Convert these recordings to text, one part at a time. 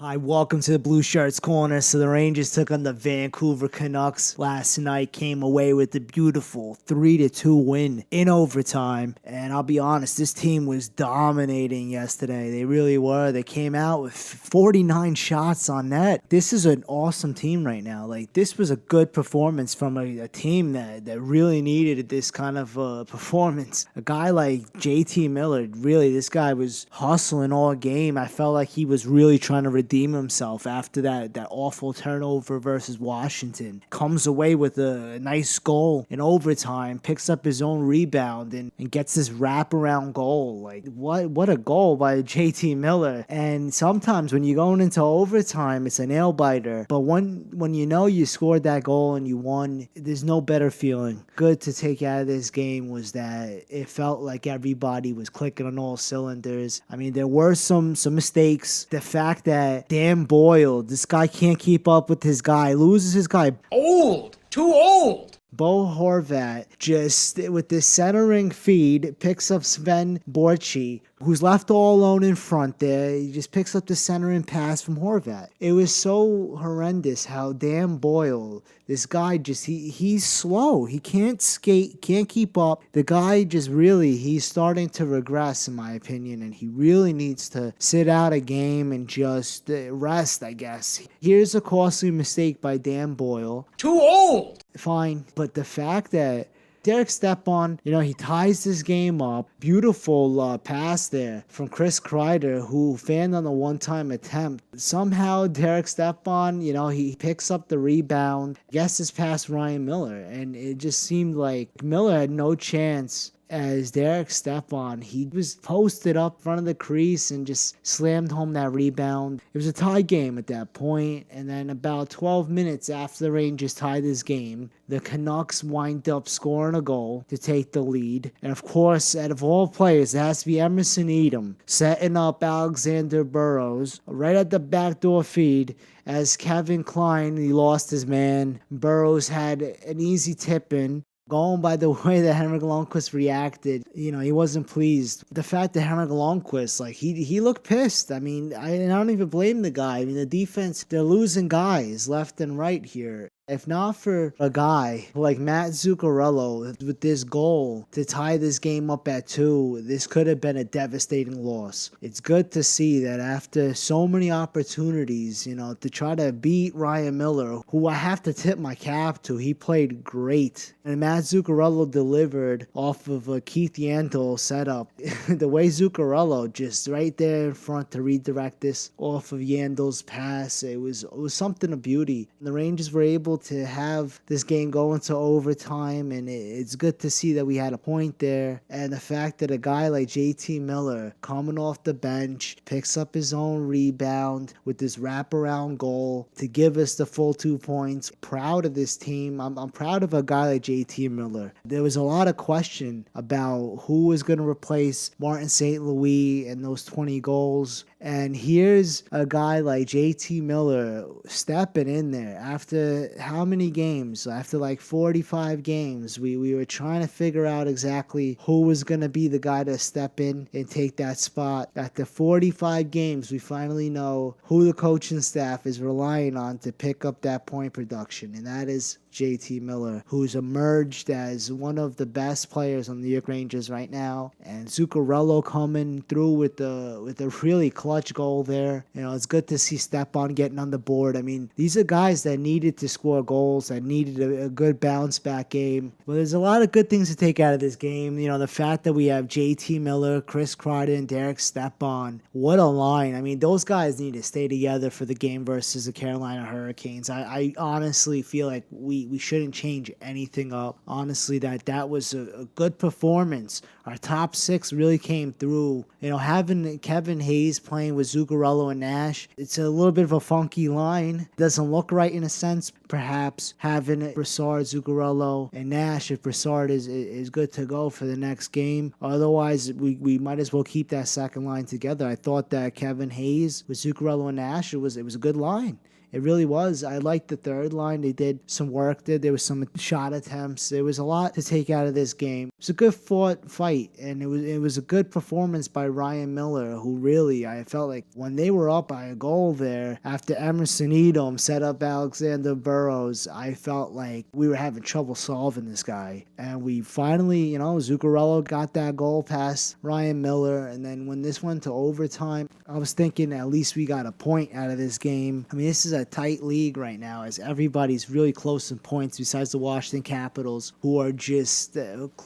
Hi, welcome to the Blueshirts corner. So the Rangers took on the Vancouver Canucks last night, came away with a beautiful 3-2 win in overtime. And I'll be honest, this team was dominating yesterday. They really were. They came out with 49 shots on net. This is an awesome team right now. Like, this was a good performance from a team that really needed this kind of performance. A guy like JT Miller, really, this guy was hustling all game. I felt like he was really trying to redeem himself after that awful turnover versus Washington. Comes away with a nice goal in overtime, picks up his own rebound and gets this wraparound goal. Like, what a goal by JT Miller. And sometimes when you're going into overtime, it's a nail biter. But when you know you scored that goal and you won, there's no better feeling. Good to take out of this game was that it felt like everybody was clicking on all cylinders. I mean, there were some mistakes. The fact that Dan Boyle, this guy can't keep up with his guy, loses his guy. Old! Too old! Bo Horvat, just with this centering feed, picks up Sven Borchi, who's left all alone in front there. He just picks up the centering pass from Horvat. It was so horrendous how Dan Boyle, this guy he's slow. He can't skate, can't keep up. The guy he's starting to regress in my opinion, and he really needs to sit out a game and just rest, I guess. Here's a costly mistake by Dan Boyle. Too old! Fine, but the fact that Derek Stepan, he ties this game up. Beautiful pass there from Chris Kreider, who fanned on a one-time attempt. Somehow, Derek Stepan, he picks up the rebound, guesses past Ryan Miller, and it just seemed like Miller had no chance. As Derek Stepan, he was posted up front of the crease and just slammed home that rebound. It was a tie game at that point, and then about 12 minutes after the Rangers tied this game, the Canucks wind up scoring a goal to take the lead. And of course, out of all players, it has to be Emerson Edom setting up Alexander Burrows right at the backdoor feed. As Kevin Klein, he lost his man. Burrows had an easy tip in. Going by the way that Henrik Lundqvist reacted, he wasn't pleased. The fact that Henrik Lundqvist, he looked pissed. I mean, I don't even blame the guy. I mean, the defense, they're losing guys left and right here. If not for a guy like Matt Zuccarello with this goal to tie this game up at 2, this could have been a devastating loss. It's good to see that after so many opportunities, to try to beat Ryan Miller, who I have to tip my cap to, he played great. And Matt Zuccarello delivered off of a Keith Yandel setup. The way Zuccarello just right there in front to redirect this off of Yandel's pass, it was something of beauty. And the Rangers were able to have this game go into overtime, and it's good to see that we had a point there. And the fact that a guy like JT Miller coming off the bench picks up his own rebound with this wraparound goal to give us the full 2 points. Proud of this team. I'm proud of a guy like JT Miller. There was a lot of question about who was going to replace Martin St. Louis and those 20 goals. And here's a guy like JT Miller stepping in there after how many games? After like 45 games, we were trying to figure out exactly who was going to be the guy to step in and take that spot. After 45 games, we finally know who the coaching staff is relying on to pick up that point production, and that is JT Miller, who's emerged as one of the best players on the New York Rangers right now. And Zuccarello coming through with a really clutch goal there. It's good to see Stepan getting on the board. I mean, these are guys that needed to score goals, that needed a good bounce back game. Well, there's a lot of good things to take out of this game. The fact that we have JT Miller, Chris Kreider, and Derek Stepan. What a line. I mean, those guys need to stay together for the game versus the Carolina Hurricanes. I honestly feel like we shouldn't change anything up. Honestly, that was a good performance. Our top 6 really came through. Having Kevin Hayes playing with Zuccarello and Nash, it's a little bit of a funky line. Doesn't look right in a sense. Perhaps having Brassard, Zuccarello, and Nash, if Brassard is good to go for the next game. Otherwise, we might as well keep that second line together. I thought that Kevin Hayes with Zuccarello and Nash, it was a good line. It really was. I liked the third line. They did some work there. There was some shot attempts. There was a lot to take out of this game. It was a good fought fight, and it was a good performance by Ryan Miller, who really, I felt like when they were up by a goal there, after Emerson Edom set up Alexander Burrows, I felt like we were having trouble solving this guy. And we finally, Zuccarello got that goal past Ryan Miller, and then when this went to overtime, I was thinking at least we got a point out of this game. I mean, this is a tight league right now, as everybody's really close in points besides the Washington Capitals, who are just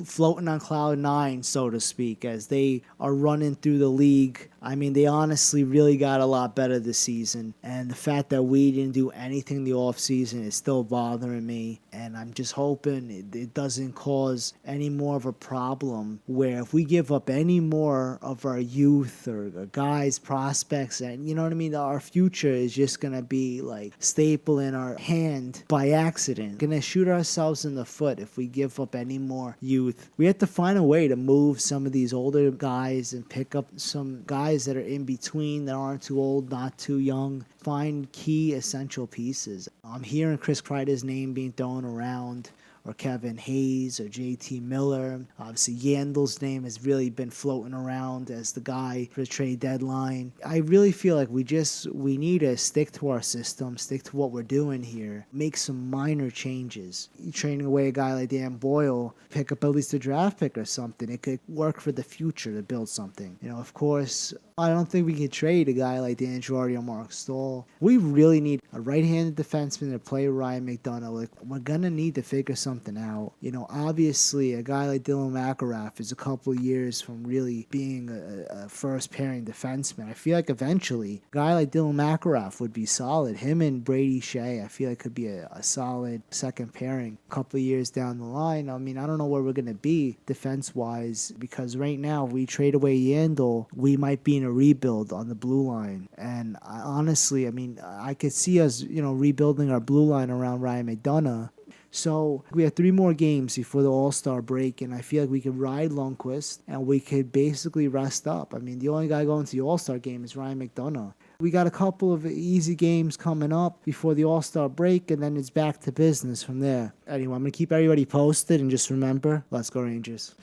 floating on cloud nine, so to speak, as they are running through the league. I mean, they honestly really got a lot better this season, and the fact that we didn't do anything in the offseason is still bothering me, and I'm just hoping it doesn't cause any more of a problem where if we give up any more of our youth or guys, prospects, and you know what I mean, our future is just going to be like staple in our hand by accident. Going to shoot ourselves in the foot if we give up any more youth. We have to find a way to move some of these older guys and pick up some guys that are in between that aren't too old, not too young. Find key essential pieces. I'm hearing Chris Kreider's name being thrown around, or Kevin Hayes, or JT Miller. Obviously, Yandel's name has really been floating around as the guy for the trade deadline. I really feel like we need to stick to our system, stick to what we're doing here, make some minor changes. Trading away a guy like Dan Boyle, pick up at least a draft pick or something. It could work for the future to build something. Of course, I don't think we can trade a guy like Dan Girardi or Mark Stahl. We really need a right-handed defenseman to play Ryan McDonough. Like, we're going to need to figure something out. Obviously, a guy like Dylan McIlrath is a couple of years from really being a first-pairing defenseman. I feel like eventually, a guy like Dylan McIlrath would be solid. Him and Brady Shea, I feel like could be a solid second pairing a couple of years down the line. I mean, I don't know where we're going to be defense-wise, because right now, if we trade away Yandel, we might be in a rebuild on the blue line. And honestly, I mean, I could see us, rebuilding our blue line around Ryan McDonough. So we have 3 more games before the All-Star break, and I feel like we could ride Lundqvist, and we could basically rest up. I mean, the only guy going to the All-Star game is Ryan McDonough. We got a couple of easy games coming up before the All-Star break, and then it's back to business from there. Anyway, I'm going to keep everybody posted, and just remember, let's go Rangers.